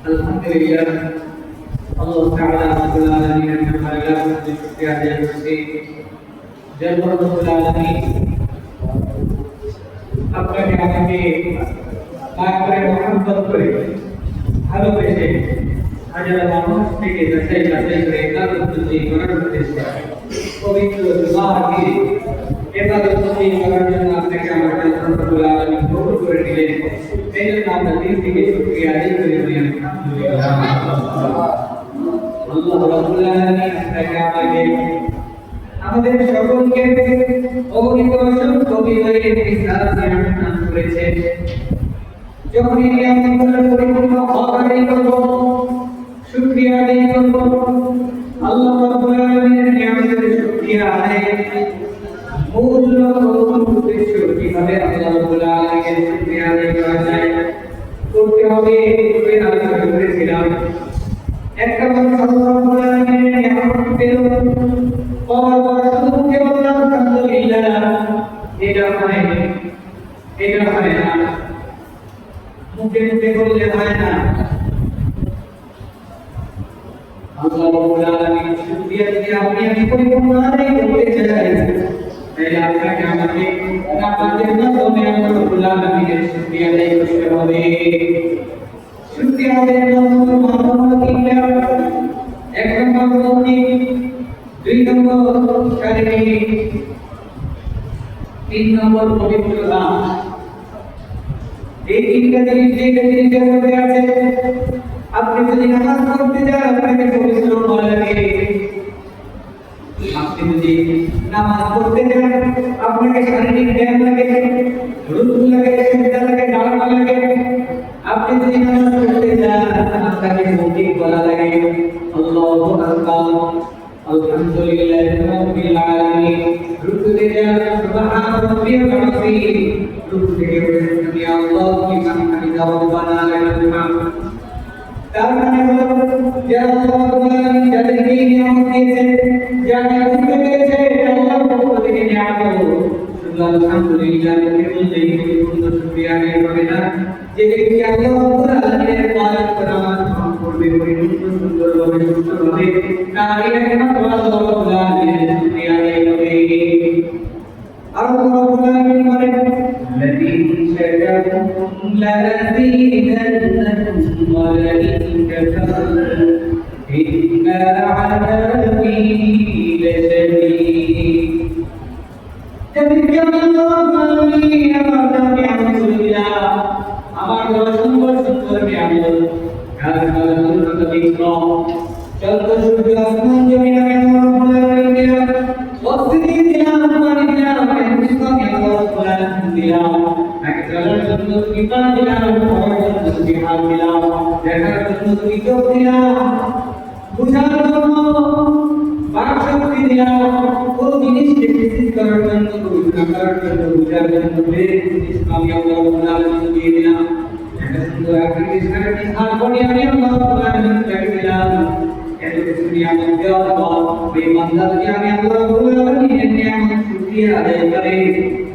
আলহামদুলিল্লাহ আল্লাহ তাআলা রাব্বুল আলামিনের নামে লাখ শুকরিয়া আদায় করছি। জয় রব্বুল আলামিন, আপনাকে আমাকে পাক করে মহব্বত করে ভালোবেসে হাজার মানুষ থেকে যাচাই করে ইবাদতবন্দি করার উদ্দেশ্যে পবিত্র জুমার দিনে ইবাদতবন্দি করার জন্য আপনাকে আমার আল্লাহ রাব্বুল আলামিন কবুল করে নিলেন। এই জন্য আমরা দিল থেকে শুকরিয়া আদায় করি আলহামদুলিল্লাহ। আল্লাহ রাব্বুল আলামিন আপনাকে আমাদের সকলকে অগণিত অসংখ্য বিনয়ের ইসলাম দান করেছেন। যখন এই নিয়ামতগুলো পরিপূর্ণ আদায় করব, শুকরিয়া আদায় করব, আল্লাহ রাব্বুল আলামিনের নিয়ামতের শুকরিয়া আদায় মূল উদ্দেশ্য কিভাবে আল্লাহ রাব্বুল আলামিনের শুকরিয়া আদায় করা যায় করতে হবে এই আলোচনা করেছিলাম। একটা মানুষ আল্লাহ রাব্বুল আলামিনের নিয়ামত পেল, পর শুধু কেবল আলহামদুলিল্লাহ এটা হয় না, মুখে মুখে বললে হয় না। আল্লাহ রাব্বুল আলামিনের শুকরিয়া যদি আমি পরিপূর্ণ আদায় করতে চাই, তাহলে আপনাকে আমাকে নামাজের মাধ্যমে আল্লাহ রাব্বুল আলামিনের শুকরিয়া আদায় করতে হবে। শুকরিয়া আদায়ের মাধ্যমে এক নম্বর মৌখিক, দুই নম্বর শারীরিক, তিন নম্বর পবিত্রতা। এই তিনটা জিনিস যেটার মধ্যে আছে, আপনি যদি নামাজ পড়তে যান আপনাকে পরিশ্রম করা লাগে, আপনি যদি নামাজ পড়তে যান আপনাকে শারীরিক ব্যায়াম লাগে, রুকু লাগে, সিজদা লাগে, দাঁড়ানো লাগে। আপনি যদি নামাজ পড়তে যান আপনাকে মৌখিক বলা লাগে আল্লাহু আকবার, আলহামদুলিল্লাহি রাব্বিল আলামিন। রুকুতে যান সুবহান রাব্বিয়াল আযীম, রুকু থেকে উঠে সামি আল্লাহু লিমান হামিদাহু রাব্বানা লাকাল হামদ। তার মানে হলো যে আল্লাহ রাব্বুল আলামিন যাদেরকে নিয়ামত দিয়েছেন, যারা বুঝতে পেরেছে আল্লাহর পক্ষ থেকে নিয়ামত, শুধু আলহামদুলিল্লাহ বললেই পরিপূর্ণ শুকরিয়া আদায় হবে না। যে ব্যক্তি আল্লাহ রাব্বুল আলামিনের পালন করা গ্রহণ করবে পরিপূর্ণ সুন্দরভাবে সুস্থভাবে, তার একমাত্র আল্লাহ রাব্বুল আলামিনের শুকরিয়া আদায় হবে। আর আল্লাহ রাব্বুল আলামিন বলেন الذين شكروا لأزيدنهم ولئن كفروا إن عذابي لشديد। যাদেরকে আল্লাহ আমার সুন্দর সুন্দর নিয়ামত, গাছপালা উন্নত বৃক্ষ, চন্দ্র সূর্য আসমান জমিন আমি আল্লাহ রাব্বুল আলামিন দিলাম, অক্সিজেন দিলাম, পানি দিলাম, আমি আল্লাহ রাব্বুল আলামিন দিলাম, তাকে চলার জন্য বিমান দিলাম, খাওয়ার জন্য বিহার দিলাম, দেখার জন্য চোখ দিলাম, বুঝার জন্য বাক শক্তি দিলাম, কোন জিনিসকে বিশেষ করার জন্য, গবেষণা করার জন্য, বুঝার জন্য জিনিস আমি আল্লাহ রাব্বুল আলামিন দিয়ে দিলাম। একটা সুন্দর আকৃতি সারাটি হারমোনি আমি আল্লাহ রাব্বুল আলামিন তাকে দিলাম। এত কিছু নিয়ামত দেওয়ার পর ওই বান্দা যদি আমি আল্লাহ রাব্বুল আলামিনের নিয়ামত শুকরিয়া আদায় করে,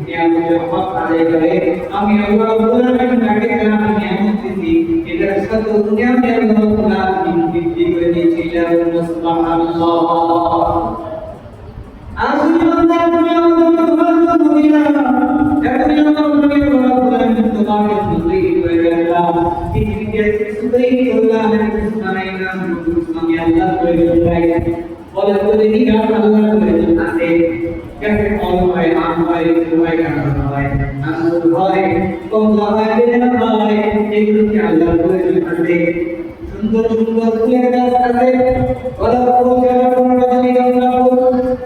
নিয়ামতের হক আদায় করে, আমি আল্লাহ রাব্বুল আলামিন তাকে আমি নিয়ামত দিয়েছি, এটার সাথে দুনিয়া আমি আল্লাহ রাব্বুল আলামিন বৃদ্ধি করে দিয়েছি। সুবহানাল্লাহ। আসলে বান্দা তুমি আমাকে তোমার জন্য দিলাম, এখন আমি রাব্বুল আলামিন তোমাকে তৈরি করে রাখলাম, পৃথিবীতে কিছু তৈরি করলাম, কিছু বানাইলাম, আমি আল্লাহ তৈরি করলাম। বলে তো দেখি গাছ আল্লাহ তৈরি আছে, গাছে ফল হয়, আম হয়, লিচু হয়, কাঁঠাল হয়, আঙ্গুর হয়, কমলা হয়, বেদানা হয়, এগুলোকে আল্লাহ তৈরি আছে। সুন্দর সুন্দর ফুলের গাছ আছে, গোলাপ ফুল, জবা ফুল, রজনীগন্ধা ফুল,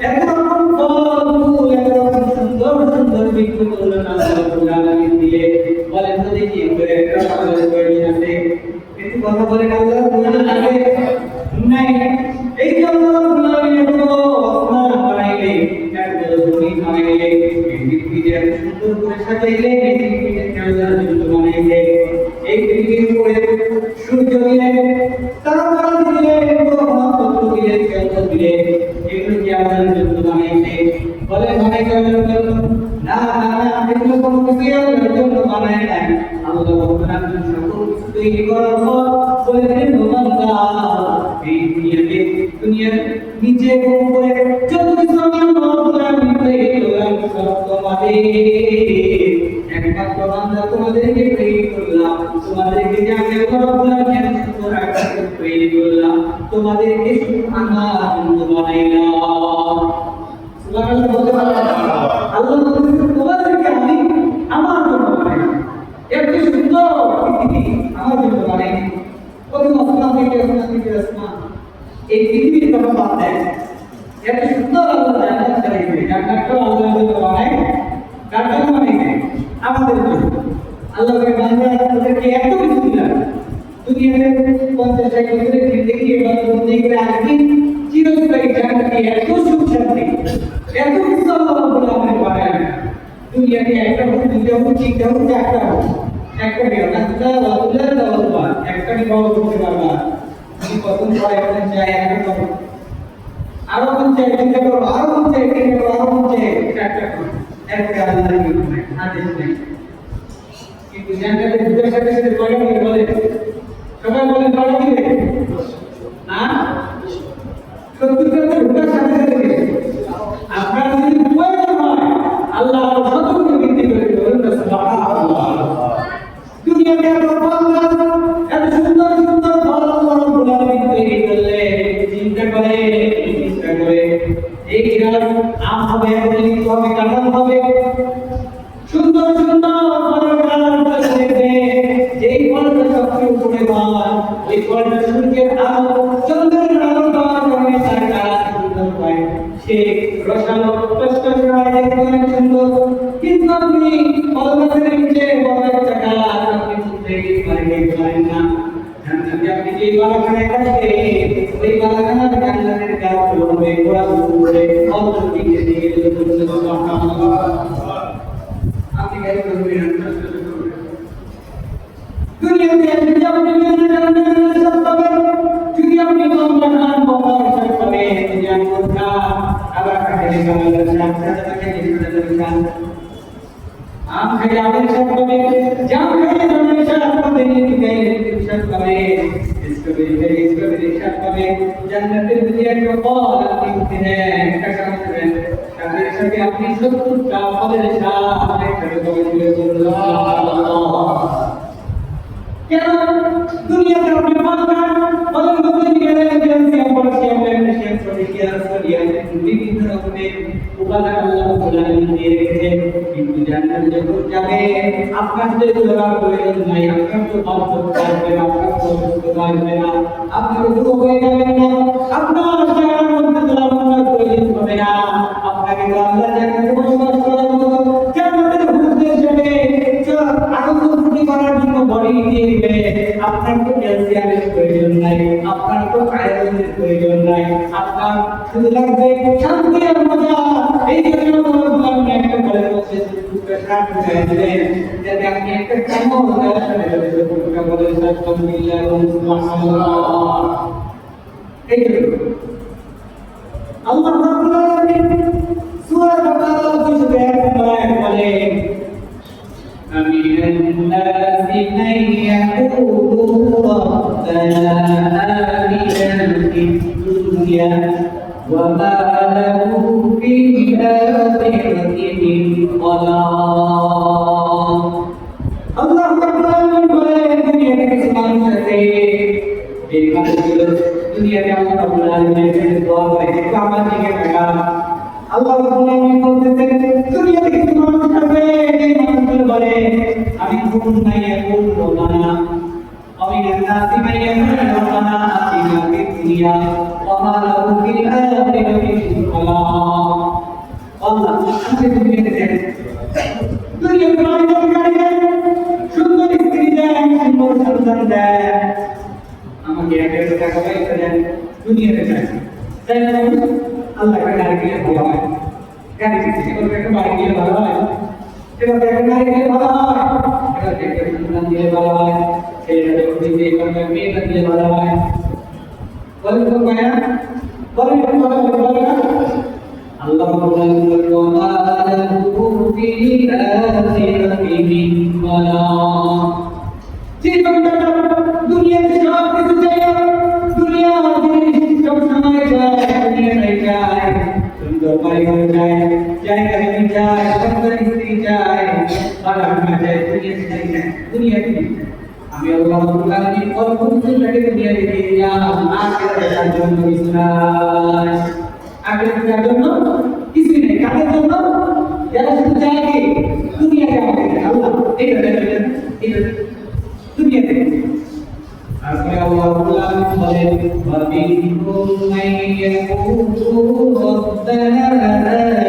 একরকম ফল ফুল, একরকম সুন্দর সুন্দর বৃক্ষ করলেন আল্লাহ রাব্বুল আলামিন দিয়ে। বলেন তো দেখি একটা ফলের তৈরি আছে, একটু কথা বলেন আল্লাহ তৈরি আছে নাই? এই যে আল্লাহ রাব্বুল আলামিন আসমান বানাইলে, একদল জমিন বানাইলে, পৃথিবীকে সুন্দর করে সাজাইলে, পৃথিবীকে আল্লাহর জন্য বানাইলে, এই পৃথিবীর উপরে সূর্য দিলে, তারা দিলে, নক্ষত্র দিলে, চন্দ্র দিলে, এগুলো কি আল্লাহর জন্য বানাইছে? বলে বানাইছে আল্লাহর জন্য? না না না, এগুলো কোনো কিছু আল্লাহর জন্য বানায় নাই। আল্লাহ রাব্বুল আলামিন সকল কিছু তৈরি করার পর বলে দিলেন বান্দা এই দুনিয়ার নিচে উপরে যত কিছু আমি আল্লাহ রাব্বুল আলামিন তৈরি করলাম সব তোমাদের একমাত্র বান্দা তোমাদেরকে তৈরি করলাম তোমাদেরকে যে আমি আল্লাহ রাব্বুল আলামিন সুন্দর আকারে তৈরি করলাম তোমাদেরকে শুধু আমার জন্য বানাইলাম সুবহানাল্লাহ বলতে পারবেন আল্লাহ বলেছেন তোমাদেরকে আমি আমার জন্য বানাইলাম এত সুন্দর পৃথিবী আমার জন্য বানাইলাম কত আসমান থেকে আসমান এই পৃথিবীর কথা বাদ দেন এত সুন্দর আল্লাহ জান্নাত চাইছে জান্নাতটা আল্লাহর জন্য বানায় কার জন্য বানাইছে আমাদের জন্য আল্লাহকে বান্দা তাদেরকে এত কিছু দিলেন দুনিয়াতে 50 বছরের জিন্দেগি এবার বন্দী করে আসবেন চিরস্থায়ী জান্নাতে এত সুখ শান্তি এত কিছু আল্লাহ রাব্বুল আলামিন বানায় দুনিয়াতে একটা হোক দুইটা হোক তিনটা হোক চারটা হোক একটা বিয়ে নাস্তা ওয়াতুল্লাহ তাওয়াল্লাহ একটা বিবাহ করতে পারবা তুমি কত পড়া এখন চাই একটা করো আরো মন চাই তিনটা করো আরো মন চাই তিনটা করো আরো মন চাই চারটা করো একটা আল্লাহর নিয়ম নাই আদেশ নাই কিন্তু জান্নাতে দুটোর সাথে সাথে কয়টা বলে সবাই বলেন কয়টা দিবে না সত্যিকারের দুটোর সাথে সাথে আপনার যদি প্রয়োজন হয় আল্লাহ সতর্ক বৃদ্ধি করে বলেন সুবহানাল্লাহ দুনিয়াতে এত সুন্দর সুন্দর ফল আল্লাহ রাব্বুল আলামিন তৈরি করলে চিন্তা করে এই গাছ আম হবে লিচু হবে কাঁঠাল হবে সুন্দর সুন্দর ফলের গাছ দেখবে যেই ফলটা সবচেয়ে উপরে পাওয়া ওই ফলটা সূর্যের আলো চন্দ্রের আলো পাওয়ার কারণে তার গাছ সুন্দর হয় সে রসালো টসটস হয় দেখতে অনেক সুন্দর কিন্তু আপনি ফল গাছের নিচে বড় একটা গাছ আপনি দেখতে পারেন না জান্নাতে আপনি যে বাগানে থাকবেন ওই বাগানের জান্নাতের গাছ হবে গোড়া উপরে অল্প দিকে দিয়ে সুবহানাল্লাহ আপনি গাড়ি করবেন দুনিয়াতে আপনি মেনে জান্নাতের সব পাবেন যদি আপনি কমলা খান কমলা সব পাবেন দুনিয়ার কথা আবার কাটে কামালের সাথে সাথে খান আম খাইলে আমের স্বাদ পাবে জাম খাইলে জামের স্বাদ পাবে লিচু খাইলে লিচুর স্বাদ পাবে স্ট্রবেরি খাইলে স্ট্রবেরির স্বাদ পাবে জান্নাতের যদি একটা ফল আপনি উঠে নেন একটা কাজ করেন তাদের সাথে আপনি 70টা ফলের স্বাদ একসাথে পাবেন কেন দুনিয়াতে আপনি ফলের মধ্যে calcium potassium magnesium sodium sodium বিভিন্ন রকমের উপাদান আল্লাহ রাব্বুল আলামিন দিয়ে রেখেছেন কিন্তু জান্নাতে যখন যাবে আপনার যে দোয়ার প্রয়োজন নাই আপনার তো পাপ করতে হবে আপনার তো সুস্থ থাকবে না আপনার রোগ হয়ে যাবে না আপনার জায়গার মধ্যে দোয়া করার প্রয়োজন হবে না আপনাকে তো আল্লাহ জান্নাতে বসবাস করার মতো জান্নাতের হুকুমে যাবে আনন্দ ফুর্তি করার জন্য বডি দিয়ে দিবে আপনার তো ক্যালসিয়ামের প্রয়োজন নাই আপনার তো আয়রনের প্রয়োজন নাই আপনার শুধু লাগবে শান্তি আর মজা এই জন্য আমি একটা বলে বলছি দুটো শার্ট উঠে দিলেন যাতে আপনি একটা কামও মজার সাথে দুটো বলে আলহামদুলিল্লাহ সুবহানাল্লাহ এই জন্য আল্লাহ রাব্বুল আলামিন সূরা বাকারা 201 বলে من الناس من يقول ربنا آتنا في الدنيا وما له في الآخرة من خلاق الله Rabbul Alamin dunia ke semangat di mana dunia yang Rabbul Alamin berdoa mereka mati ke neraka Allah Rabbul Alamin berkata dunia ke semangat বলে আমি কোন নাই কোন রোমানা আমি নাসি মাই রোমানা আতিনা ফিদিয়া ওয়া মা লাহু ফিল আখিরাতি মিন খালাক আল্লাহ আমাকে দুনিয়াতে দেন দুনিয়াতে বাড়ি দেন সুন্দর স্ত্রী দেন সুন্দর সন্তান দেন আমাকে একটা টাকা পয়সা দেন দুনিয়াতে দেন তাই না আল্লাহ কে গাড়ি দিয়ে ভালো হয় গাড়ি দিয়ে একটা বাড়ি দিয়ে ভালো হয় এবার দেখেন না এখানে ভালো হয় এবার দেখেন সন্তান দিলে ভালো হয় ছেলেটা যখন দিয়ে করবে মেয়েটা দিলে ভালো হয় বলেন তো ভাইয়া বলেন একটু কথা বলে না আল্লাহ বলেন ওয়া লাহু ফিল আখিরাতি মিন খালাক জীবনটা দুনিয়াতে সব কিছু অল্প কিছুটাকে দুনিয়া দিয়ে দিলাম, আখিরাতের জন্য কিছু নাই। আখিরাতের জন্য কিছুই নেই। কাদের জন্য? যারা শুধু চায় কি দুনিয়াকে আমাদের আল্লাহ এটা দেখবেন, এটা দুনিয়াতে। তারপরে আল্লাহ বলেন وَمِنْهُمْ مَنْ يَقُولُ رَبَّنَا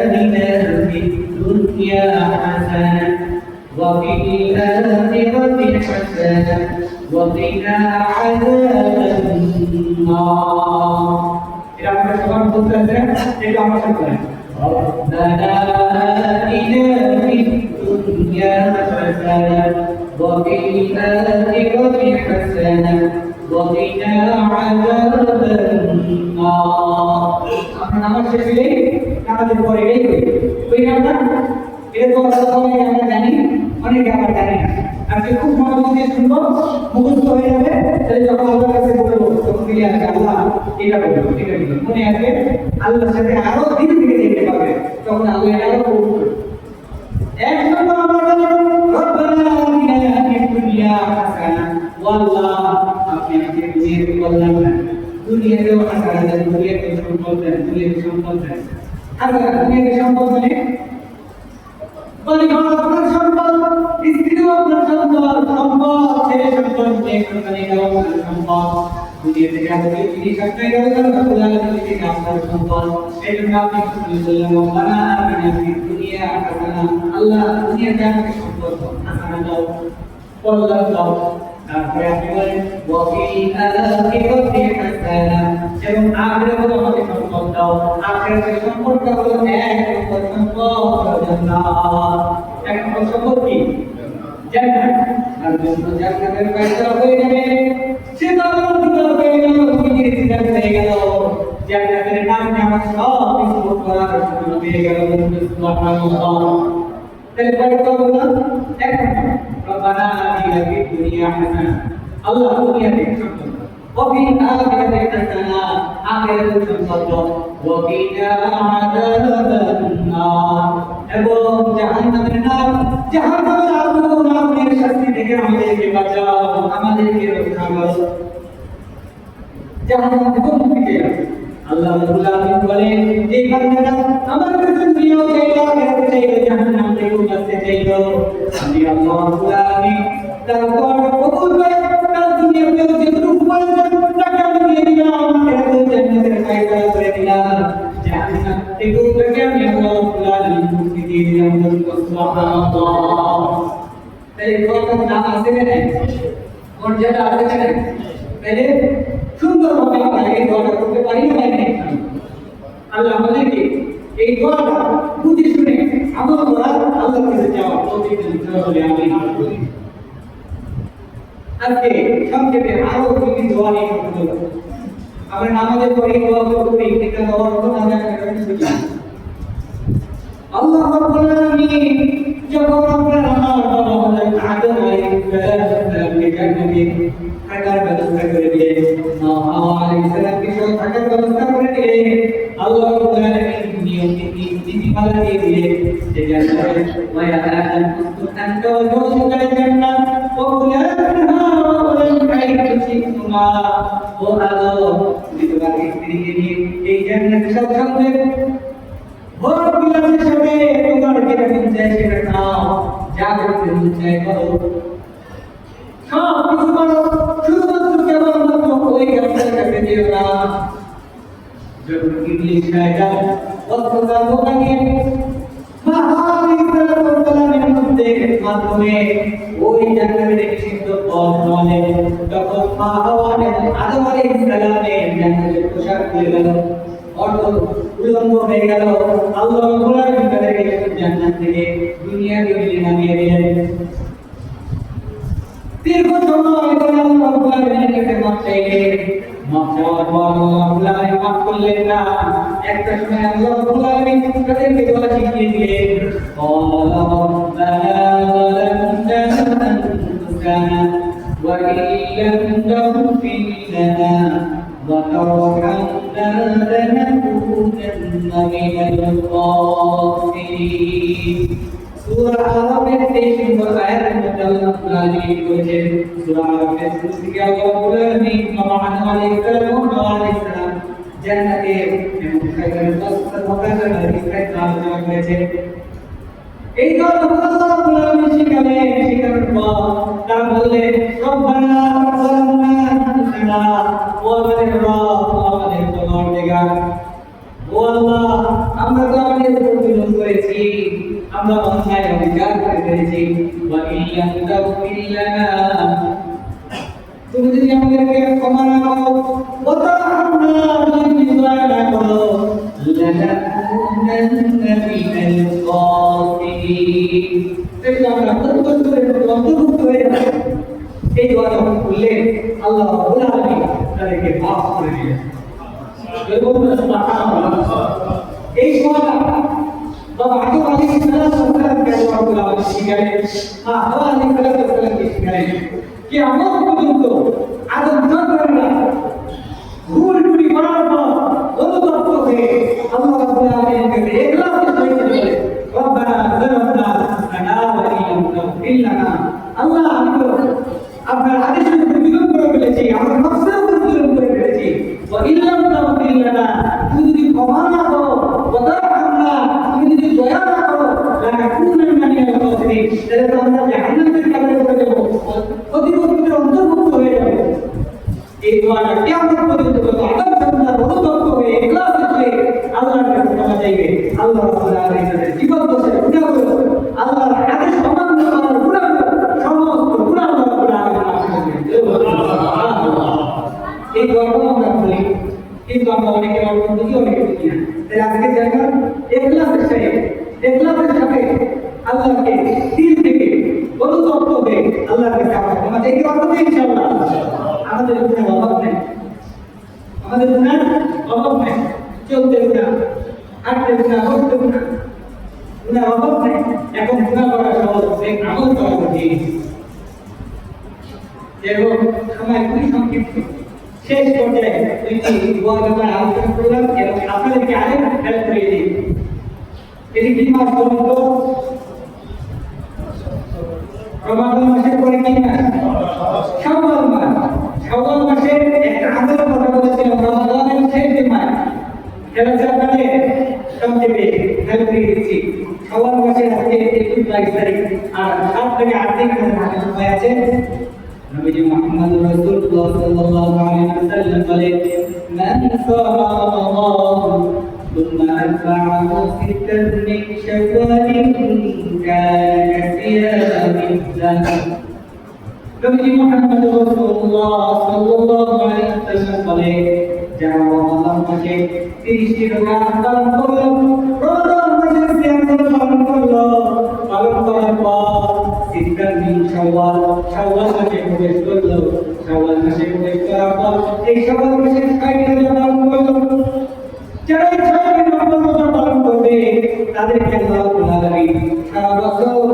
آتِنَا فِي الدُّنْيَا حَسَنَةً وَفِي الْآخِرَةِ حَسَنَةً وَقِنَا عَذَابَ النَّارِ। এটা আমরা সবাই বলতে আছেন, এটা আমরা করেন ربنا آتنا في الدنيا حسنة وفي الآخرة حسنة وقنا عذاب النار। আমরা নামাজ শেষ হলে নামাজের পরে ওই আমরা এটা তো সবাই আমরা জানি, অনেকে আমরা জানি না। আজকে খুব মনোযোগ দিয়ে শুনবো, মুখস্থ হয়ে যাবে, তাহলে যখন আল্লাহর কাছে বলবো তখন ফিরে আসবে আল্লাহ এটা বলবো, এটা বলবো, মনে আসবে আল্লাহর সাথে আরো ধীরে ধীরে দেখতে পাবে, তখন আল্লাহ আরো বলবো। এক নম্বর আমরা রব্বানা আতিনা ফিদ দুনিয়া হাসানাহ, ওয়াল্লাহ আপনি আমাকে দুনিয়াতে কল্যাণ দেন, দুনিয়াতেও হাসানাহ দেন, দুনিয়াতে সম্পদ দেন, দুনিয়াতে সম্পদ দেন। হাসানাহ দুনিয়াতে সম্পদ মানে আপনার সম্পদ, স্ত্রীও আপনার সম্পদ, সম্পদ ছেলে সম্পদ, মেয়ে সন্তান এটাও আপনার সম্পদ। দুনিয়াতে যাবতীয় জিনিস আপনার আপনার সম্পদ। এই জন্য আপনি দুনিয়া হাসানাহ, আল্লাহ দুনিয়াতে আমাকে সম্পদ হাসানাহ দাও, কল্যাণ দাও। তারপরে আপনি বলেন ওয়াফিল আখিরাতি হাসানাহ, এবং আখিরাতেও আমাকে সম্পদ দাও। আখিরাতের সম্পদটা হলো এক নম্বর সম্পদ জান্নাত। এক নম্বর সম্পদ কি? জান্নাত। আর যখন জান্নাতের ফয়সালা হয়ে যাবে, সেটা আল্লাহ হয়ে গেল, দুনিয়ার সিদ্ধান্ত হয়ে গেল, জান্নাতের নাম আমার সব কিছু করার জন্য পেয়ে গেল। সুবহানাল্লাহ। তাহলে পরে তো বললাম এক নম্বর রব্বানা আতিনা ফিদ দুনিয়া হাসানাহ, আল্লাহ দুনিয়াতে সম্পদ, ওয়াফি আখিরাতি হাসানাহ, আখিরাতে সম্পদ, ওয়াকিনা আযাবান নার, এবং জাহান্নামের নাম, জাহান্নামের আগুন, আগুনের শাস্তি থেকে আমাদেরকে বাঁচাও, আমাদেরকে রক্ষা করো, জাহান্নাম থেকে মুক্তি দাও। আল্লাহ রাব্বুল আলামিন বলেন যে বান্দাটা আমার কাছে দুনিয়াও চাইলো, আখিরাতে চাইলো, জাহান্নাম থেকে বাঁচতে চাইলো, আমি আল্লাহ রাব্বুল আলামিন তার দোয়া কবুল করে তার দুনিয়াতেও যেটুকু প্রয়োজন তাকে আমি দিয়ে দিলাম, আখিরাতেও জান্নাতের ফয়সালা করে দিলাম, জাহান্নাম থেকেও তাকে আমি আল্লাহ রাব্বুল আলামিন মুক্তি দিয়ে দিলাম। সুবহানাল্লাহ। তাহলে দোয়াটার নাম আছে না? মর্যাদা আছে না? তাহলে সুন্দরভাবে আমরা এই দোয়াটা করতে পারি না? আল্লাহ আমাদেরকে এই দোয়াটা বুঝে শুনে আমল করার, আল্লাহর কাছে যাওয়া তৌফিক দান করুন। আমিন। আজকে সংক্ষেপে আরো দুটি দোয়া নিয়ে কথা বলবো। আমরা নামাজের পরে দোয়া করি, এটা দোয়ার অর্থ না জানা বুঝি। আল্লাহ রাব্বুল আলামিন যখন আপনার আমার বাবা হযরত আদম আলাইহিস সালামকে জান্নাতে থাকার ব্যবস্থা করে দিলেন, হাওয়া আলাইহিস সালামকে থাকার ব্যবস্থা করে দিলেন, আল্লাহ রাব্বুল আলামিন দুনিয়াতে নীতিমালা দিয়ে দিলেন যে জান্নাতে ওয়া আদম কুনতুম আনতা ওয়া যাওজুকা জান্নাত ওয়া কুলা মিনহা ওয়ালাম তাইকু শিকুমা, ও আদম তুমি তোমার স্ত্রীকে নিয়ে এই জান্নাতে স্বাচ্ছন্দ্যে ভোর বিলাসের সাথে তোমার যেটা মন চায় সেটা খাও, যা করতে মন চায় করো, সব কিছু করো, শুধুমাত্র কেবলমাত্র ওই গাছের কাছে যেও না। যখন ইবলিস শয়তান অত্যন্ত ধোঁকা দিয়ে মাধ্যমে ওই জান্নাতের নিষিদ্ধ পথ বলে, তখন মা হাওয়া এবং আদম আলাইহিস সালামের জান্নাতের পোশাক খুলে গেল, অর্থ উলঙ্গ হয়ে গেল। আল্লাহ রাব্বুল আলামিন তাদেরকে জান্নাত থেকে দুনিয়াতে নামিয়ে দিলেন। দীর্ঘ সময় ধরে আল্লাহ রাব্বুল আলামিনের কাছে মাফ চাইলেন, মাফ চাওয়ার পর আল্লাহ রাব্বুল আলামিন মাফ করলেন না। একটা সময় আল্লাহ রাব্বুল আলামিন তাদেরকে দোয়া শিখিয়ে দিলেন, ক্বালা রাব্বানা যালামনা আনফুসানা ওয়া ইল্লাম তাগফির লানা ওয়া তারহামনা লানাকুনান্না মিনাল খাসিরিন। সূরা আরাফের 23 নম্বর আয়াতের মধ্যে আল্লাহ তাআলা জিজ্ঞেস করেছেন সূরা আরাফের শুরু থেকে আল্লাহ বলেন মা'আন আলাইহিস সালাম জান্নাতে এবং খায়বার ওয়াসফার ওয়াকানা রিফাত আলোচনা করেছে এই কথা আল্লাহ তাআলা শিখানোর পর তারা বললেন রব্বানা যালামনা আনফুসানা ওয়া আমাদের রব আমাদের পরওয়ারদিগার ও আল্লাহ আমরা তো আমাদের উপর জুলুম করেছি আমরা অন্যায় অবিচার করেছি ওয়া ইল্লাম তাগফির লানা তুমি যদি আমাদেরকে ক্ষমা না করো ওয়া তারহামনা যদি দয়া না করো লানাকুনান্না মিনাল খাসিরিন তাহলে আমরা অন্তর্ভুক্ত হয়ে যাব এই দোয়া যখন করলেন আল্লাহ রাব্বুল আলামিন তাদেরকে মাফ করে দিলেন এই সময়টা বাবা আদম আলাইহিস সালাম কে দোয়া করা শিখালেন হাওয়া আলাইহিস সালাম কে শিখালেন कि अमर पर्यंत आदम जन्मला भूल टूटी कরার পর অনুতপ্ত হয়ে আল্লাহ রাব্বুল আলামিন কে ইখলাসের সহিত বলে রব্বানা যালামনা আনফুসানা ওয়া ইল্লাম তাগফির লানা আল্লাহ আমি তো আপনার আদেশের উপর জুলুম করে ফেলেছি আমার নফসের উপর জুলুম করে ফেলেছি ওয়া ইল্লাম তাগফির লানা তুমি যদি ক্ষমা না করো ওয়া তারহামনা তুমি যদি দয়া না করো লানাকুনান্না মিনাল খাসিরিন তাহলে তো আমরা জাহান্নামের কামড়ে পড়ে যাব অধিপতির অন্তর্ভুক্ত হয়ে যাবে এই দোয়াটা কিয়ামত পর্যন্ত আদম সন্তান অনুতপ্ত হয়ে ইখলাস করে আল্লাহর কাছে ক্ষমা চাইবে আল্লাহ রাব্বুল আলামিন তাদের জীবন দশায় গুনাহগুলো আল্লাহর আদেশ অমান্য করার গুনাহগুলো সমস্ত গুনাহ আল্লাহ রাব্বুল আলামিন মাফ করে দেবেন সুবহানাল্লাহ এই দোয়াটা আমরা করি কিন্তু আমরা অনেকে অল্প বুঝি অনেকে বুঝি না তাই আজকে জায়গা ইখলাসের সাথে আল্লাহকে দিল থেকে অনুতপ্ত হয়ে আল্লাহর কাছে আমরা ক্ষমা চাইতে পারবো ইনশাআল্লাহ আমাদের কোনো অভাব নেই আমাদের কোনো অভাব নেই চলতে গুনাহ হাঁটতে গুনাহ বসতে গুনাহ অভাব নেই এখন গুনাহ করা সহজ এক আমল করা কঠিন যেমন সময় খুবই সংক্ষিপ্ত শেষ পর্যায়ে দুইটি দোয়া ব্যাপারে আলোচনা করলাম এবং আপনাদেরকে আরেক হেল্প করে দিই এটি কি মাস পর্যন্ত রমাদান মাসের পরে কি মাস শাওয়াল মাস শাওয়াল মাসের একটা আদর কথা বলেছিলাম রমাদানের শেষ মাস এটা আপনাদের সংক্ষেপে হেল্প করে দিচ্ছি শাওয়াল মাসের আজকে 22 তারিখ আর 7 থেকে 8 দিন হাতে সময় আছে নবীজি মুহাম্মদ রাসূলুল্লাহ সাল্লাল্লাহু আলাইহি ওয়াসাল্লাম বলেন মান সামা রমাদান ثم أتبعه ستا من شوال كان كصيام الدهر নবীজি মুহাম্মদ রাসূলুল্লাহ সাল্লাল্লাহু আলাইহি ওয়াসাল্লাম বলেন যারা রমাদান মাসে 30 টি রোজা পালন করলো রমাদান মাসে সিয়াম পালন করলো পালন করার পর সিটা মিন শাওয়াল শাওয়াল মাসে প্রবেশ করলো শাওয়াল মাসে প্রবেশ করার পর এই শাওয়াল মাসে 6 রোজা পালন করলো যারা 6 রোজা পালন করবে তাদেরকে আল্লাহ রাব্বুল আলামিন সারা বছর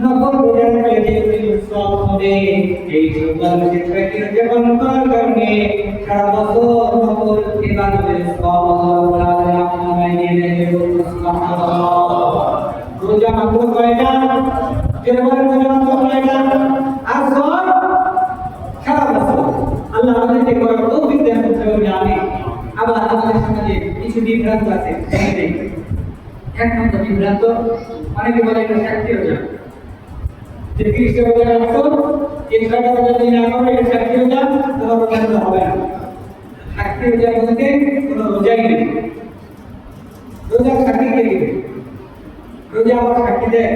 নফল রোজার পেয়ে সওয়াব হবে এই শাওয়াল মাসে 6 রোজা পালন করার কারণে সারা বছর নফল ইবাদতের সওয়াব আল্লাহ রাব্বুল আলামিন আমায় দিয়ে দেবে সুবহানাল্লাহ রোজা মাত্র কয়টা যেবার রোজা মাত্র কয়টা আর সওয়াব সারা বছর আল্লাহ আমাদেরকে করার তৌফিক দেন এবং আমি আবার আমাদের সমাজে কিছু বিভ্রান্ত আছে এক নম্বর বিভ্রান্ত অনেকে বলে এটা শাস্তি রোজা যে 30 রোজা রাখছো এই 6টা রোজা যদি না করো এটা শাস্তি রোজা তোমার রোজা হবে না শাস্তি রোজা বলতে কোনো রোজাই নেই রোজা সাক্ষী কে দিবে রোজা আবার সাক্ষী দেয়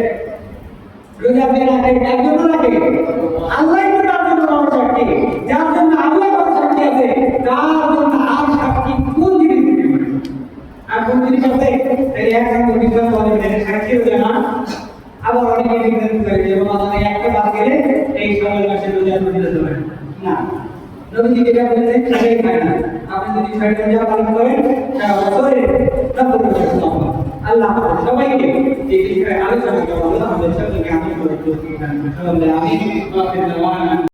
রোজা আপনি রাখেন তার জন্য রাখে আল্লাহ তার জন্য আমার সাক্ষী যার জন্য আল্লাহ সাক্ষী আছে তার জন্য আর সাক্ষী কোন জিনিস দিতে পারে আর কোন জিনিস আছে তাই এক নম্বর বিজ্ঞান বলে সাক্ষী রোজা না আবার অনেকে বিজ্ঞান করে যে রমাদানে একটা বাদ গেলে এই শাওয়াল মাসে রোজা করতে হবে না নবীজি যেটা বলেছেন সেটাই খায় না আপনি যদি 6 রোজা পালন করেন সারা বছরে নফল রোজা পাবেন আল্লাহ সবাইকে এই বিষয়ে আলোচনা করা হলো আমাদের সকলকে আমল করে তৌফিক দান করুন। আমি